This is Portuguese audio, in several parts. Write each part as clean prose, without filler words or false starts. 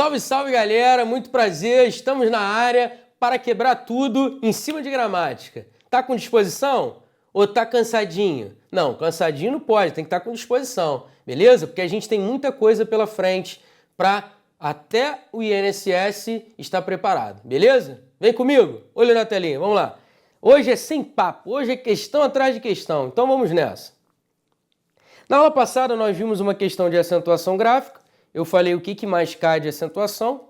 Salve, salve galera, muito prazer, estamos na área para quebrar tudo em cima de gramática. Tá com disposição? Ou tá cansadinho? Não, cansadinho não pode, tem que estar com disposição, beleza? Porque a gente tem muita coisa pela frente para até o INSS estar preparado, beleza? Vem comigo, olha na telinha, vamos lá. Hoje é sem papo, hoje é questão atrás de questão, então vamos nessa. Na aula passada nós vimos uma questão de acentuação gráfica, eu falei o que mais cai de acentuação,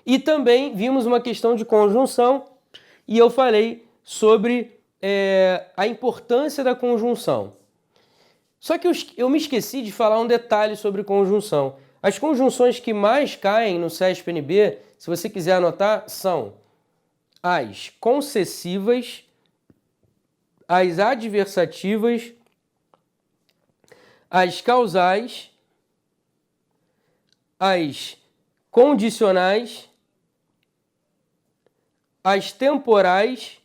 e também vimos uma questão de conjunção, e eu falei sobre a importância da conjunção. Só que eu me esqueci de falar um detalhe sobre conjunção. As conjunções que mais caem no CESP-NB, se você quiser anotar, são as concessivas, as adversativas, as causais, as condicionais, as temporais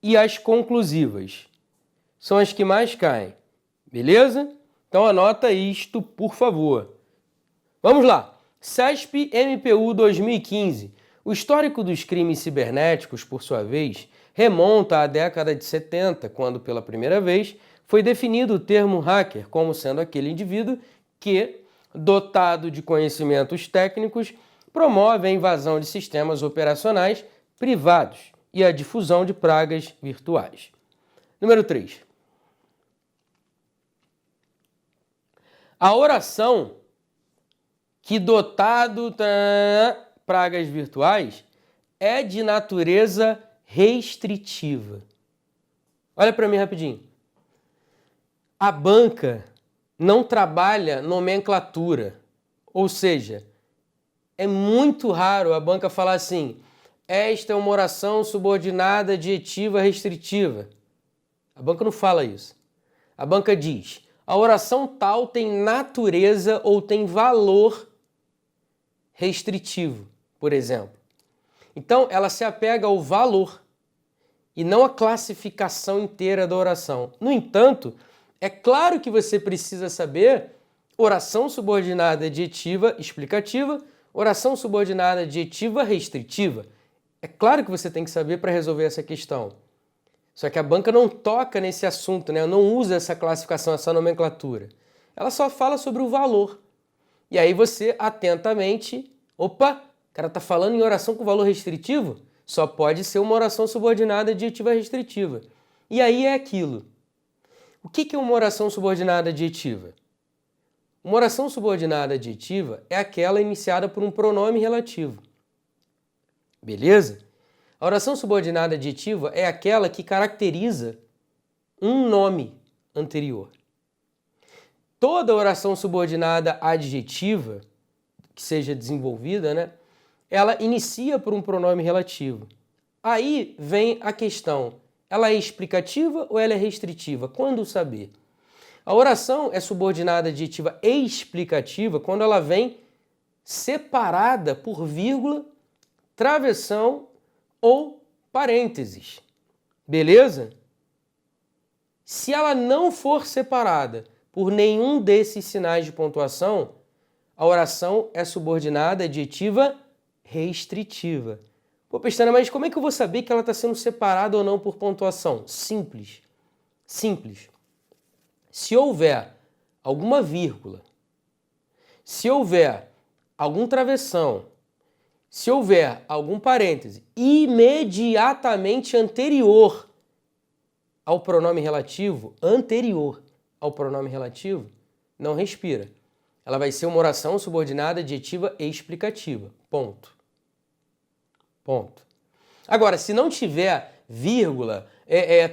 e as conclusivas. São as que mais caem, beleza? Então anota isto, por favor. Vamos lá. CESP-MPU 2015. O histórico dos crimes cibernéticos, por sua vez, remonta à década de 70, quando pela primeira vez foi definido o termo hacker como sendo aquele indivíduo que, dotado de conhecimentos técnicos, promove a invasão de sistemas operacionais privados e a difusão de pragas virtuais. Número 3. A oração que, dotado pragas virtuais, é de natureza restritiva. Olha para mim rapidinho. A banca não trabalha nomenclatura, ou seja, é muito raro a banca falar assim, esta é uma oração subordinada adjetiva restritiva. A banca não fala isso. A banca diz, a oração tal tem natureza ou tem valor restritivo, por exemplo. Então, ela se apega ao valor e não à classificação inteira da oração. No entanto, é claro que você precisa saber oração subordinada adjetiva explicativa, oração subordinada adjetiva restritiva. É claro que você tem que saber para resolver essa questão. Só que a banca não toca nesse assunto, né? Não usa essa classificação, essa nomenclatura. Ela só fala sobre o valor. E aí você, atentamente, opa, o cara está falando em oração com valor restritivo? Só pode ser uma oração subordinada adjetiva restritiva. E aí é aquilo. O que é uma oração subordinada adjetiva? Uma oração subordinada adjetiva é aquela iniciada por um pronome relativo. Beleza? A oração subordinada adjetiva é aquela que caracteriza um nome anterior. Toda oração subordinada adjetiva, que seja desenvolvida, né, ela inicia por um pronome relativo. Aí vem a questão. Ela é explicativa ou ela é restritiva? Quando saber? A oração é subordinada adjetiva explicativa quando ela vem separada por vírgula, travessão ou parênteses. Beleza? Se ela não for separada por nenhum desses sinais de pontuação, a oração é subordinada adjetiva restritiva. Pô, Pestana, mas como é que eu vou saber que ela está sendo separada ou não por pontuação? Simples. Simples. Se houver alguma vírgula, se houver algum travessão, se houver algum parêntese imediatamente anterior ao pronome relativo, não respira. Ela vai ser uma oração subordinada adjetiva explicativa. Ponto. Ponto. Agora, se não tiver vírgula,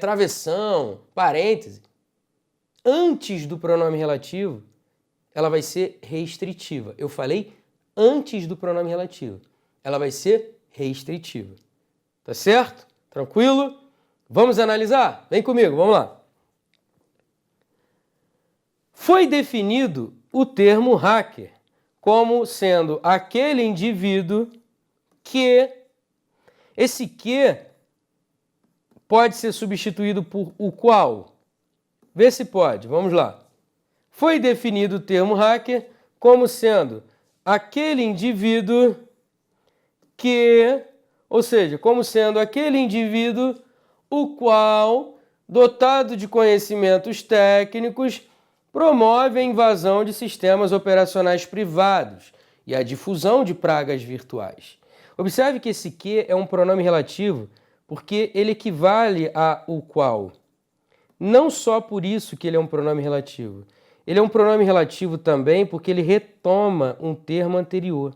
travessão, parêntese, antes do pronome relativo, ela vai ser restritiva. Eu falei antes do pronome relativo. Ela vai ser restritiva. Tá certo? Tranquilo? Vamos analisar? Vem comigo, vamos lá. Foi definido o termo hacker como sendo aquele indivíduo que... Esse que pode ser substituído por o qual? Vê se pode, vamos lá. Foi definido o termo hacker como sendo aquele indivíduo que, ou seja, como sendo aquele indivíduo o qual, dotado de conhecimentos técnicos, promove a invasão de sistemas operacionais privados e a difusão de pragas virtuais. Observe que esse que é um pronome relativo porque ele equivale a o qual. Não só por isso que ele é um pronome relativo. Ele é um pronome relativo também porque ele retoma um termo anterior.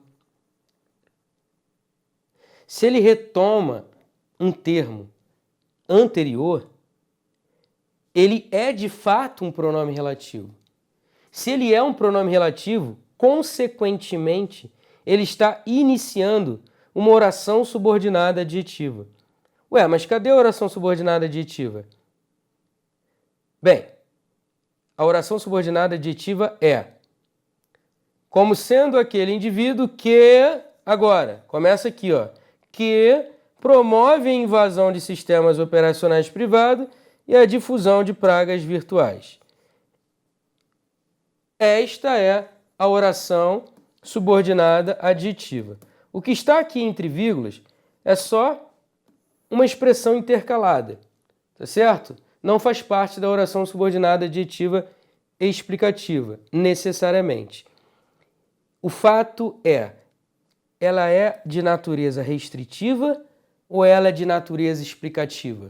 Se ele retoma um termo anterior, ele é de fato um pronome relativo. Se ele é um pronome relativo, consequentemente, ele está iniciando uma oração subordinada adjetiva. Ué, mas cadê a oração subordinada adjetiva? Bem, a oração subordinada adjetiva é como sendo aquele indivíduo que, agora, começa aqui, ó, que promove a invasão de sistemas operacionais privados e a difusão de pragas virtuais. Esta é a oração subordinada adjetiva. O que está aqui entre vírgulas é só uma expressão intercalada, tá certo? Não faz parte da oração subordinada adjetiva explicativa, necessariamente. O fato é, ela é de natureza restritiva ou ela é de natureza explicativa?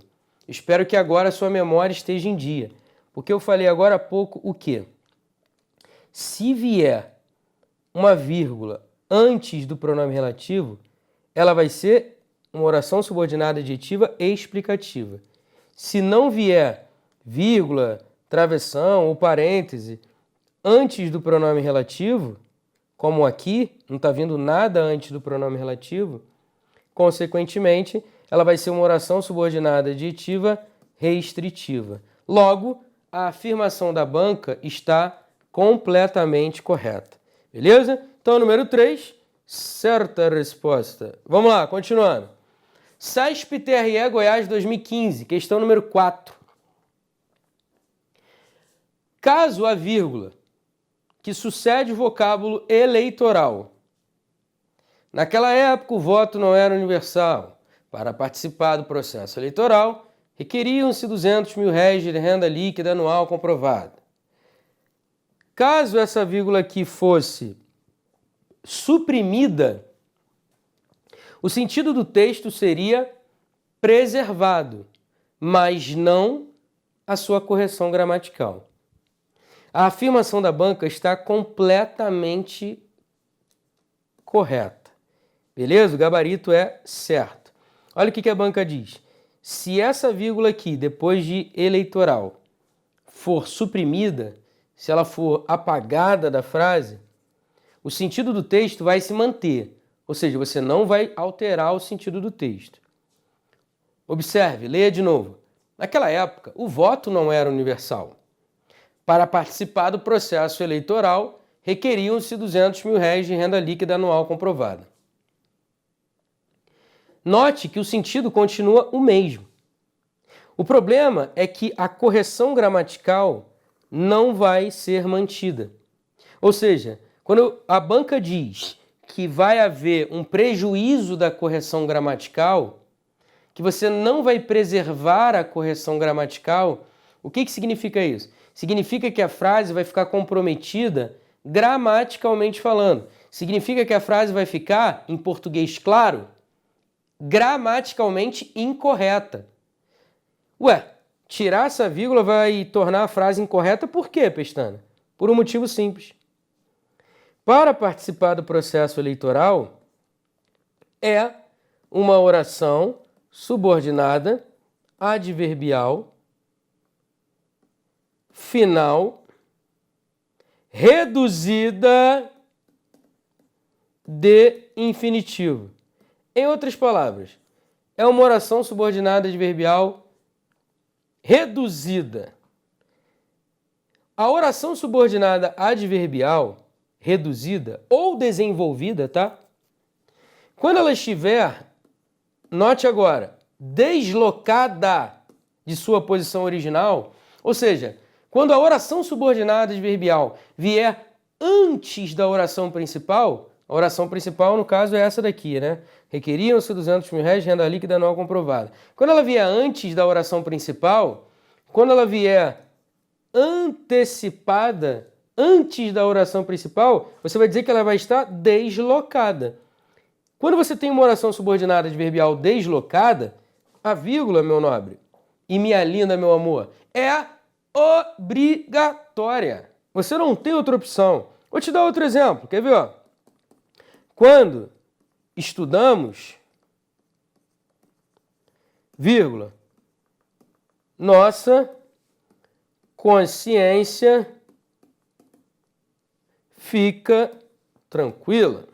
Espero que agora a sua memória esteja em dia, porque eu falei agora há pouco o quê? Se vier uma vírgula antes do pronome relativo, ela vai ser uma oração subordinada adjetiva explicativa. Se não vier vírgula, travessão ou parêntese antes do pronome relativo, como aqui, não está vindo nada antes do pronome relativo, consequentemente, ela vai ser uma oração subordinada adjetiva restritiva. Logo, a afirmação da banca está completamente correta. Beleza? Então, número 3, certa resposta. Vamos lá, continuando. SASP TRE Goiás 2015, questão número 4. Caso a vírgula que sucede o vocábulo eleitoral. Naquela época, o voto não era universal. Para participar do processo eleitoral, requeriam-se 200 mil réis de renda líquida anual comprovada. Caso essa vírgula aqui fosse suprimida, o sentido do texto seria preservado, mas não a sua correção gramatical. A afirmação da banca está completamente correta. Beleza? O gabarito é certo. Olha o que a banca diz. Se essa vírgula aqui, depois de eleitoral, for suprimida, se ela for apagada da frase, o sentido do texto vai se manter. Ou seja, você não vai alterar o sentido do texto. Observe, leia de novo. Naquela época, o voto não era universal. Para participar do processo eleitoral, requeriam-se 200 mil réis de renda líquida anual comprovada. Note que o sentido continua o mesmo. O problema é que a correção gramatical não vai ser mantida. Ou seja, quando a banca diz que vai haver um prejuízo da correção gramatical, que você não vai preservar a correção gramatical, o que significa isso? Significa que a frase vai ficar comprometida gramaticalmente falando. Significa que a frase vai ficar, em português claro, gramaticalmente incorreta. Ué, tirar essa vírgula vai tornar a frase incorreta por quê, Pestana? Por um motivo simples. Para participar do processo eleitoral, é uma oração subordinada, adverbial, final, reduzida de infinitivo. Em outras palavras, é uma oração subordinada adverbial reduzida. A oração subordinada adverbial reduzida ou desenvolvida, tá? Quando ela estiver, note agora, deslocada de sua posição original, ou seja, quando a oração subordinada adverbial vier antes da oração principal, a oração principal, no caso, é essa daqui, né? Requeriam-se 200 mil reais de renda líquida anual comprovada. Quando ela vier antes da oração principal, quando ela vier antecipada antes da oração principal, você vai dizer que ela vai estar deslocada. Quando você tem uma oração subordinada adverbial deslocada, a vírgula, meu nobre, e minha linda, meu amor, é obrigatória. Você não tem outra opção. Vou te dar outro exemplo. Quer ver? Ó? Quando estudamos, vírgula, nossa consciência fica tranquila.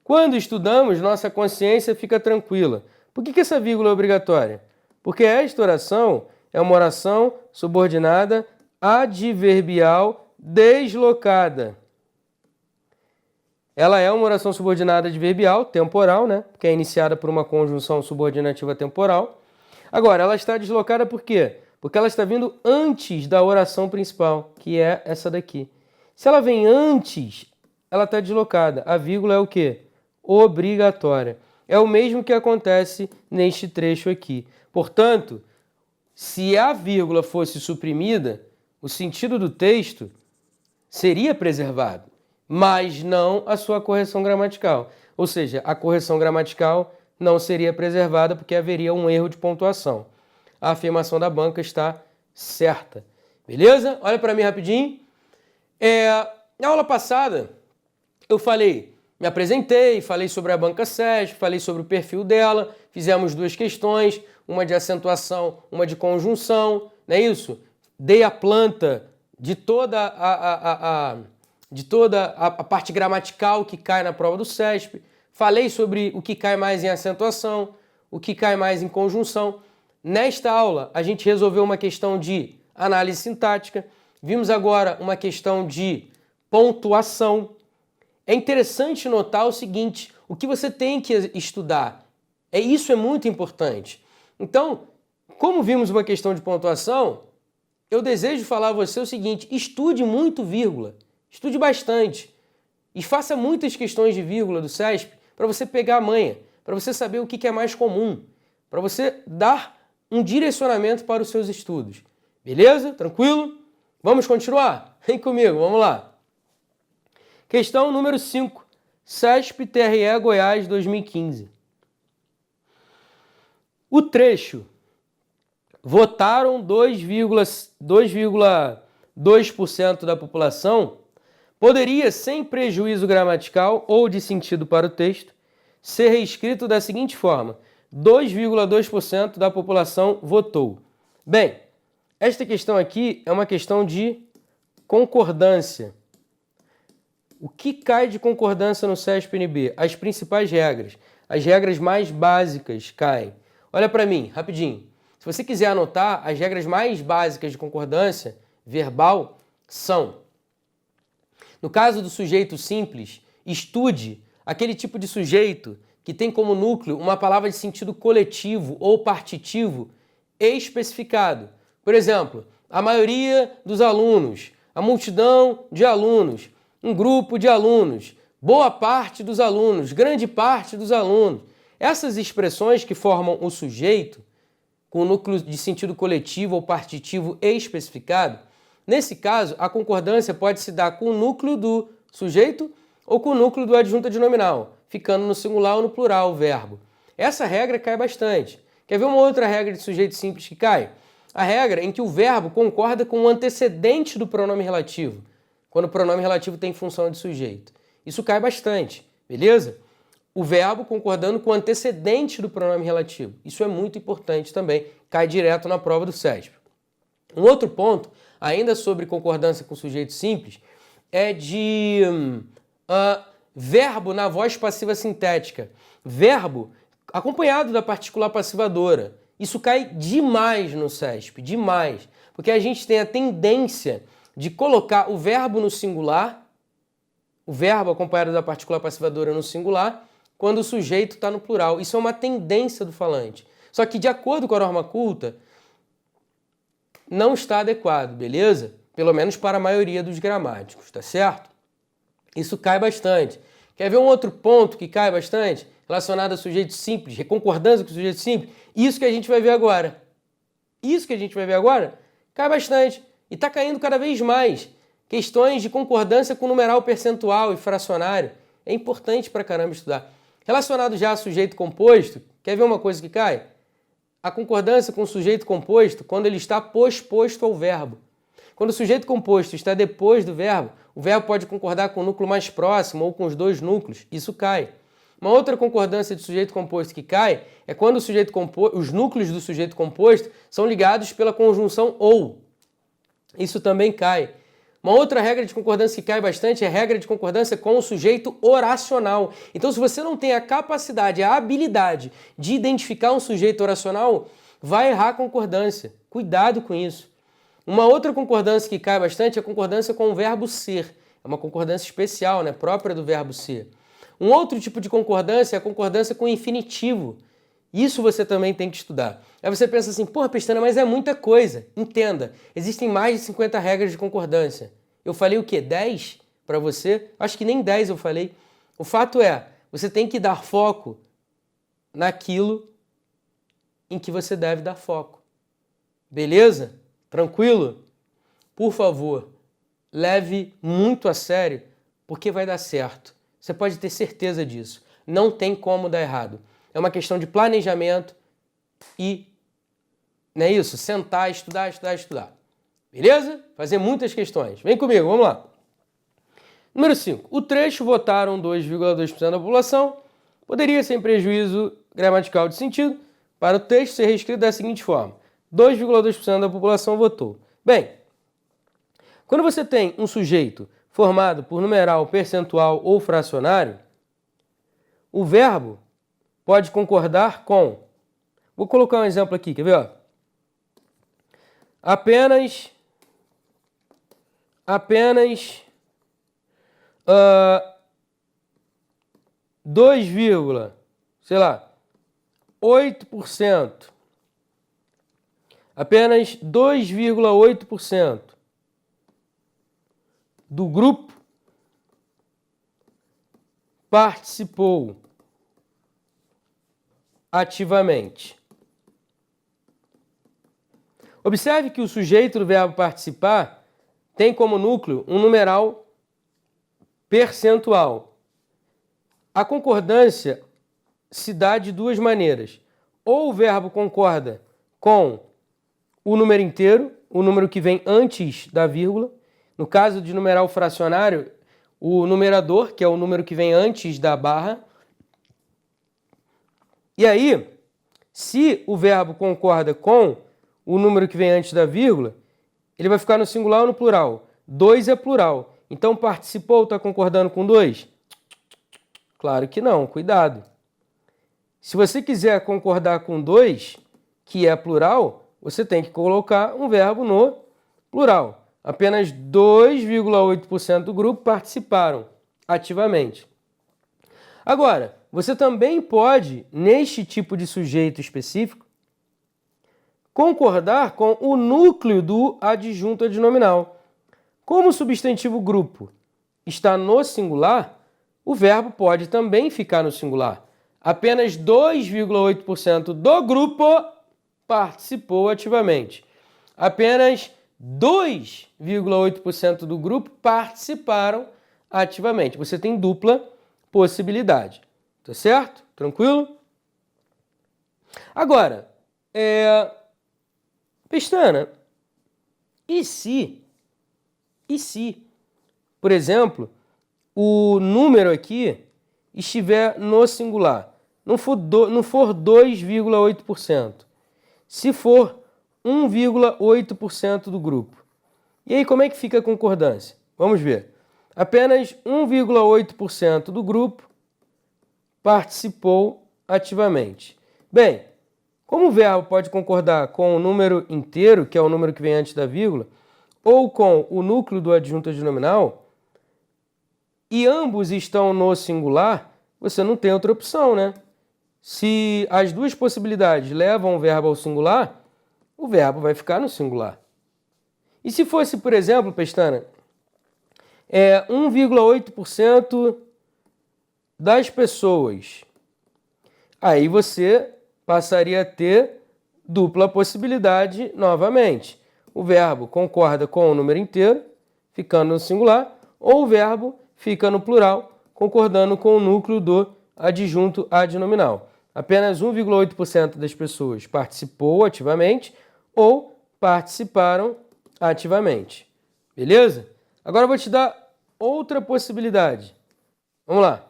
Quando estudamos, nossa consciência fica tranquila. Por que essa vírgula é obrigatória? Porque esta oração é uma oração subordinada adverbial deslocada. Ela é uma oração subordinada adverbial temporal, né? Que é iniciada por uma conjunção subordinativa temporal. Agora, ela está deslocada por quê? Porque ela está vindo antes da oração principal, que é essa daqui. Se ela vem antes, ela está deslocada. A vírgula é o quê? Obrigatória. É o mesmo que acontece neste trecho aqui. Portanto, se a vírgula fosse suprimida, o sentido do texto seria preservado, mas não a sua correção gramatical. Ou seja, a correção gramatical não seria preservada porque haveria um erro de pontuação. A afirmação da banca está certa. Beleza? Olha para mim rapidinho. Na aula passada, eu me apresentei, falei sobre a banca SESP, falei sobre o perfil dela, fizemos duas questões, uma de acentuação, uma de conjunção, não é isso? Dei a planta de toda a parte gramatical que cai na prova do SESP, falei sobre o que cai mais em acentuação, o que cai mais em conjunção. Nesta aula, a gente resolveu uma questão de análise sintática, vimos agora uma questão de pontuação. É interessante notar o seguinte, o que você tem que estudar. Isso é muito importante. Então, como vimos uma questão de pontuação, eu desejo falar a você o seguinte, estude muito vírgula, estude bastante e faça muitas questões de vírgula do SESP para você pegar a manha, para você saber o que é mais comum, para você dar um direcionamento para os seus estudos. Beleza? Tranquilo? Vamos continuar? Vem comigo, vamos lá. Questão número 5, SESP TRE Goiás 2015. O trecho votaram 2,2% da população poderia, sem prejuízo gramatical ou de sentido para o texto, ser reescrito da seguinte forma: 2,2% da população votou. Bem, esta questão aqui é uma questão de concordância. O que cai de concordância no SESP-NB? As principais regras. As regras mais básicas caem. Olha para mim, rapidinho. Se você quiser anotar, as regras mais básicas de concordância verbal são: no caso do sujeito simples, estude aquele tipo de sujeito que tem como núcleo uma palavra de sentido coletivo ou partitivo especificado. Por exemplo, a maioria dos alunos, a multidão de alunos, um grupo de alunos, boa parte dos alunos, grande parte dos alunos. Essas expressões que formam o sujeito, com o núcleo de sentido coletivo ou partitivo especificado, nesse caso, a concordância pode se dar com o núcleo do sujeito ou com o núcleo do adjunto adnominal, ficando no singular ou no plural o verbo. Essa regra cai bastante. Quer ver uma outra regra de sujeito simples que cai? A regra em que o verbo concorda com o antecedente do pronome relativo, quando o pronome relativo tem função de sujeito. Isso cai bastante, beleza? O verbo concordando com o antecedente do pronome relativo. Isso é muito importante também, cai direto na prova do SESP. Um outro ponto, ainda sobre concordância com sujeito simples, é de verbo na voz passiva sintética. Verbo acompanhado da particular passivadora. Isso cai demais no SESP, demais. Porque a gente tem a tendência de colocar o verbo no singular, o verbo acompanhado da particular passivadora no singular, quando o sujeito está no plural. Isso é uma tendência do falante. Só que, de acordo com a norma culta, não está adequado, beleza? pelo menos para a maioria dos gramáticos, tá certo? Isso cai bastante. Quer ver um outro ponto que cai bastante? Relacionado a sujeito simples, concordância com o sujeito simples? Isso que a gente vai ver agora. Isso que a gente vai ver agora cai bastante. E está caindo cada vez mais. Questões de concordância com numeral percentual e fracionário. É importante pra caramba estudar. Relacionado já a sujeito composto, quer ver uma coisa que cai? A concordância com o sujeito composto quando ele está posposto ao verbo. Quando o sujeito composto está depois do verbo, o verbo pode concordar com o núcleo mais próximo ou com os dois núcleos. Isso cai. Uma outra concordância de sujeito composto que cai é quando os núcleos do sujeito composto são ligados pela conjunção ou. Isso também cai. Uma outra regra de concordância que cai bastante é a regra de concordância com o sujeito oracional. Então, se você não tem a capacidade, a habilidade de identificar um sujeito oracional, vai errar a concordância. Cuidado com isso. Uma outra concordância que cai bastante é a concordância com o verbo ser. É uma concordância especial, né? Própria do verbo ser. Um outro tipo de concordância é a concordância com o infinitivo. Isso você também tem que estudar. Aí você pensa assim, porra, Pestana, mas é muita coisa. Entenda, existem mais de 50 regras de concordância. Eu falei o quê? 10 para você? Acho que nem 10 eu falei. O fato é, você tem que dar foco naquilo em que você deve dar foco. Beleza? Tranquilo? Por favor, leve muito a sério, porque vai dar certo. Você pode ter certeza disso. Não tem como dar errado. É uma questão de planejamento e, não é isso? Sentar, estudar, estudar, estudar. Beleza? Fazer muitas questões. Vem comigo, vamos lá. Número 5. O trecho votaram 2,2% da população poderia, sem prejuízo gramatical de sentido, para o texto ser reescrito da seguinte forma. 2,2% da população votou. Bem, quando você tem um sujeito formado por numeral, percentual ou fracionário, o verbo pode concordar com... Vou colocar um exemplo aqui, quer ver? Ó? Apenas 2,8%. Apenas 2,8% do grupo participou ativamente. Observe que o sujeito do verbo participar tem como núcleo um numeral percentual. A concordância se dá de duas maneiras. Ou o verbo concorda com o número inteiro, o número que vem antes da vírgula. No caso de numeral fracionário, o numerador, que é o número que vem antes da barra. E aí, se o verbo concorda com o número que vem antes da vírgula, ele vai ficar no singular ou no plural. 2 é plural. Então, participou está concordando com 2? Claro que não, cuidado. Se você quiser concordar com 2, que é plural, você tem que colocar um verbo no plural. Apenas 2,8% do grupo participaram ativamente. Agora, você também pode, neste tipo de sujeito específico, concordar com o núcleo do adjunto adnominal. Como o substantivo grupo está no singular, o verbo pode também ficar no singular. Apenas 2,8% do grupo participou ativamente. Apenas 2,8% do grupo participaram ativamente. Você tem dupla possibilidade. Tá certo? Tranquilo? Agora, Pestana, e se, por exemplo, o número aqui estiver no singular, não for 2,8%, se for 1,8% do grupo. E aí como é que fica a concordância? Vamos ver. Apenas 1,8% do grupo participou ativamente. Bem, como o verbo pode concordar com o número inteiro, que é o número que vem antes da vírgula, ou com o núcleo do adjunto adnominal, e ambos estão no singular, você não tem outra opção, né? Se as duas possibilidades levam o verbo ao singular, o verbo vai ficar no singular. E se fosse, por exemplo, Pestana, 1,8% das pessoas, aí você passaria a ter dupla possibilidade novamente. O verbo concorda com o número inteiro, ficando no singular, ou o verbo fica no plural, concordando com o núcleo do adjunto adnominal. Apenas 1,8% das pessoas participou ativamente ou participaram ativamente. Beleza? Agora eu vou te dar outra possibilidade. Vamos lá.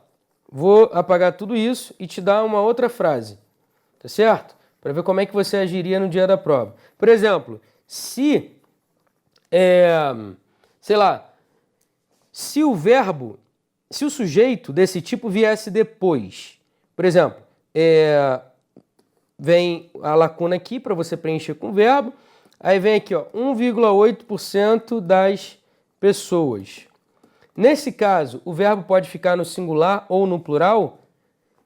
Vou apagar tudo isso e te dar uma outra frase. Tá certo? Para ver como é que você agiria no dia da prova. Por exemplo, se o sujeito desse tipo viesse depois, por exemplo, vem a lacuna aqui para você preencher com o verbo, aí vem aqui, 1,8% das pessoas. Nesse caso, o verbo pode ficar no singular ou no plural?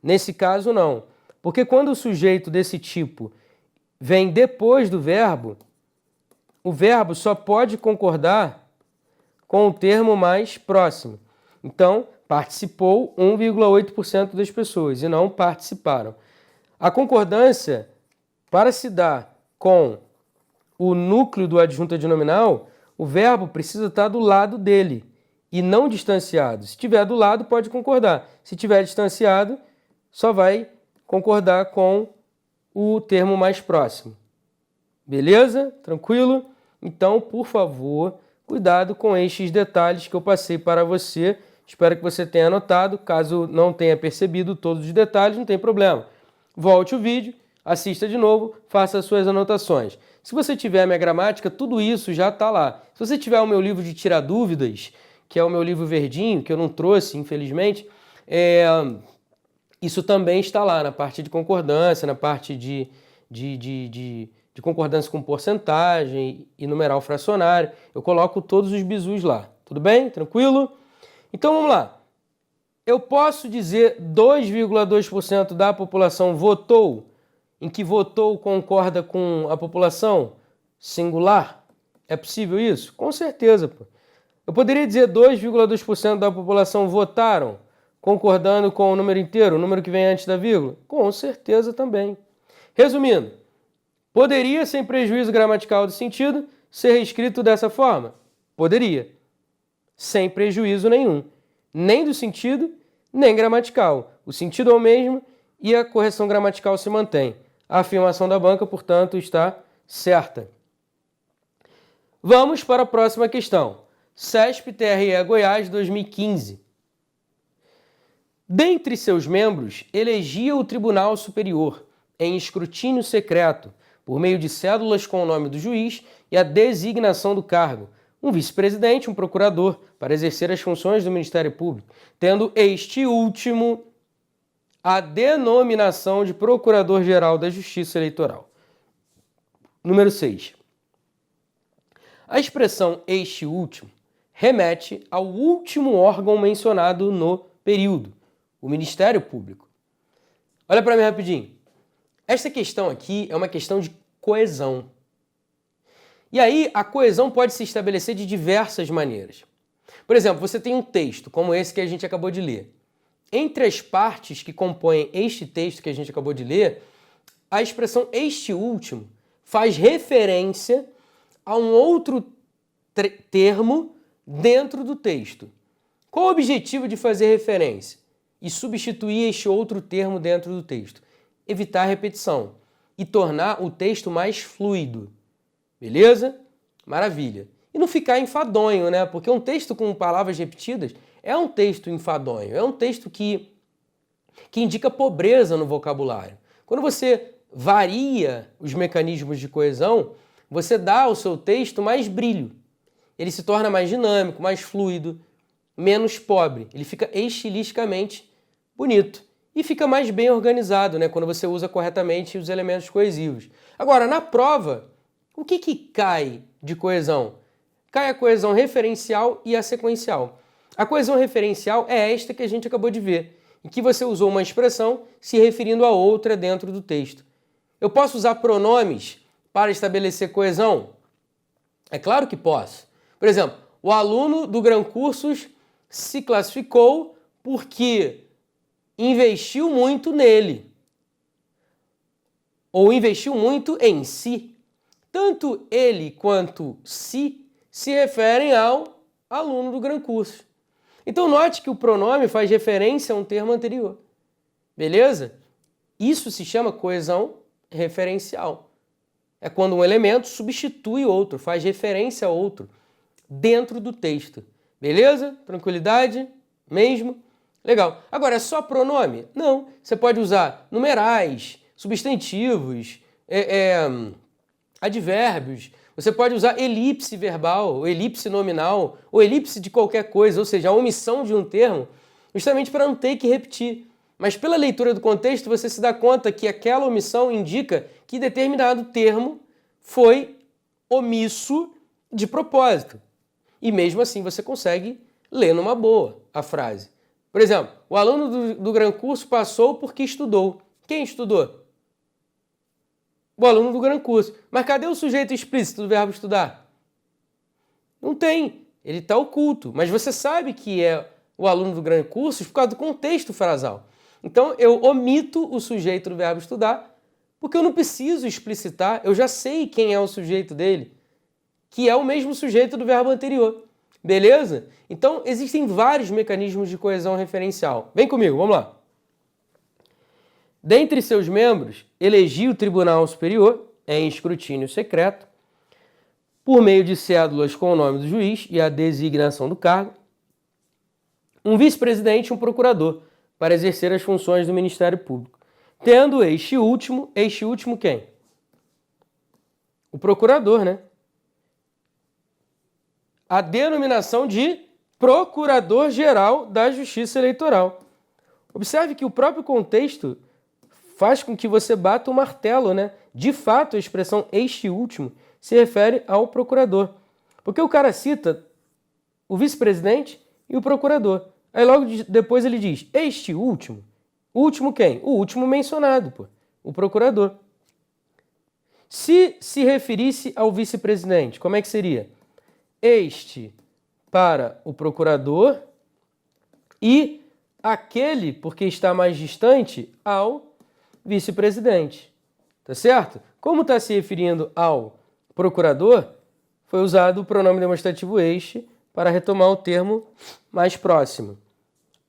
Nesse caso, não. Porque quando o sujeito desse tipo vem depois do verbo, o verbo só pode concordar com o termo mais próximo. Então, participou 1,8% das pessoas e não participaram. A concordância, para se dar com o núcleo do adjunto adnominal, o verbo precisa estar do lado dele e não distanciado. Se estiver do lado, pode concordar. Se estiver distanciado, só vai concordar com o termo mais próximo. Beleza? Tranquilo? Então, por favor, cuidado com estes detalhes que eu passei para você. Espero que você tenha anotado. Caso não tenha percebido todos os detalhes, não tem problema. Volte o vídeo, assista de novo, faça as suas anotações. Se você tiver a minha gramática, tudo isso já está lá. Se você tiver o meu livro de tirar dúvidas, que é o meu livro verdinho, que eu não trouxe, infelizmente, isso também está lá na parte de concordância, na parte de concordância com porcentagem e numeral fracionário. Eu coloco todos os bizus lá. Tudo bem? Tranquilo? Então vamos lá. Eu posso dizer 2,2% da população votou, em que votou concorda com a população singular? É possível isso? Com certeza, pô. Eu poderia dizer 2,2% da população votaram, concordando com o número inteiro, o número que vem antes da vírgula? Com certeza também. Resumindo, poderia, sem prejuízo gramatical do sentido, ser reescrito dessa forma? Poderia. Sem prejuízo nenhum. Nem do sentido, nem gramatical. O sentido é o mesmo e a correção gramatical se mantém. A afirmação da banca, portanto, está certa. Vamos para a próxima questão. CESP-TRE Goiás 2015. Dentre seus membros, elegia o Tribunal Superior, em escrutínio secreto, por meio de cédulas com o nome do juiz e a designação do cargo, um vice-presidente, um procurador, para exercer as funções do Ministério Público, tendo este último a denominação de Procurador-Geral da Justiça Eleitoral. Número 6. A expressão este último remete ao último órgão mencionado no período, o Ministério Público. Olha para mim rapidinho. Esta questão aqui é uma questão de coesão. E aí, a coesão pode se estabelecer de diversas maneiras. Por exemplo, você tem um texto, como esse que a gente acabou de ler. Entre as partes que compõem este texto que a gente acabou de ler, a expressão este último faz referência a um outro termo dentro do texto. Qual o objetivo de fazer referência e substituir este outro termo dentro do texto? Evitar a repetição e tornar o texto mais fluido. Beleza? Maravilha. E não ficar enfadonho, né? Porque um texto com palavras repetidas é um texto enfadonho, é um texto que indica pobreza no vocabulário. Quando você varia os mecanismos de coesão, você dá ao seu texto mais brilho. Ele se torna mais dinâmico, mais fluido, menos pobre. Ele fica estilisticamente bonito. E fica mais bem organizado, né? Quando você usa corretamente os elementos coesivos. Agora, na prova, o que cai de coesão? Cai a coesão referencial e a sequencial. A coesão referencial é esta que a gente acabou de ver, em que você usou uma expressão se referindo a outra dentro do texto. Eu posso usar pronomes para estabelecer coesão? É claro que posso. Por exemplo, o aluno do Gran Cursos se classificou porque investiu muito nele. Ou investiu muito em si. Tanto ele quanto se referem ao aluno do Gran Cursos. Então note que o pronome faz referência a um termo anterior. Beleza? Isso se chama coesão referencial. É quando um elemento substitui outro, faz referência a outro dentro do texto. Beleza? Tranquilidade? Mesmo? Legal. Agora, é só pronome? Não. Você pode usar numerais, substantivos, advérbios. Você pode usar elipse verbal, ou elipse nominal, ou elipse de qualquer coisa, ou seja, a omissão de um termo, justamente para não ter que repetir. Mas pela leitura do contexto, você se dá conta que aquela omissão indica que determinado termo foi omisso de propósito. E mesmo assim você consegue ler numa boa a frase. Por exemplo, o aluno do Gran Curso passou porque estudou. Quem estudou? O aluno do Gran Curso. Mas cadê o sujeito explícito do verbo estudar? Não tem. Ele está oculto. Mas você sabe que é o aluno do Gran Curso por causa do contexto frasal. Então eu omito o sujeito do verbo estudar porque eu não preciso explicitar. Eu já sei quem é o sujeito dele, que é o mesmo sujeito do verbo anterior. Beleza? Então existem vários mecanismos de coesão referencial. Vem comigo, vamos lá. Dentre seus membros, elegia o Tribunal Superior, em escrutínio secreto, por meio de cédulas com o nome do juiz e a designação do cargo, um vice-presidente e um procurador, para exercer as funções do Ministério Público. Tendo este último quem? O procurador, né? A denominação de Procurador-Geral da Justiça Eleitoral. Observe que o próprio contexto faz com que você bata o martelo, né? De fato, a expressão este último se refere ao procurador. Porque o cara cita o vice-presidente e o procurador. Aí logo depois ele diz, este último. O último quem? O último mencionado, pô. O procurador. Se se referisse ao vice-presidente, como é que seria? Este para o procurador e aquele, porque está mais distante, ao vice-presidente. Tá certo? Como está se referindo ao procurador, foi usado o pronome demonstrativo este para retomar o termo mais próximo.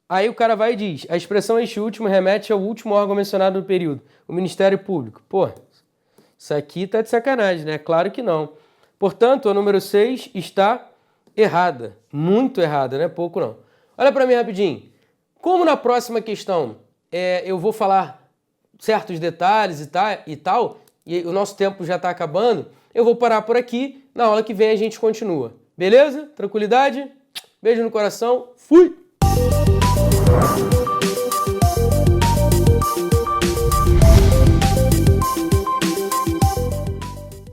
Aí o cara vai e diz, a expressão este último remete ao último órgão mencionado no período, o Ministério Público. Pô, isso aqui tá de sacanagem, né? Claro que não. Portanto, a número 6 está errada. Muito errada, né? Pouco não. Olha para mim rapidinho. Como na próxima questão eu vou falar certos detalhes e tal, e o nosso tempo já está acabando, eu vou parar por aqui. Na aula que vem a gente continua. Beleza? Tranquilidade? Beijo no coração. Fui!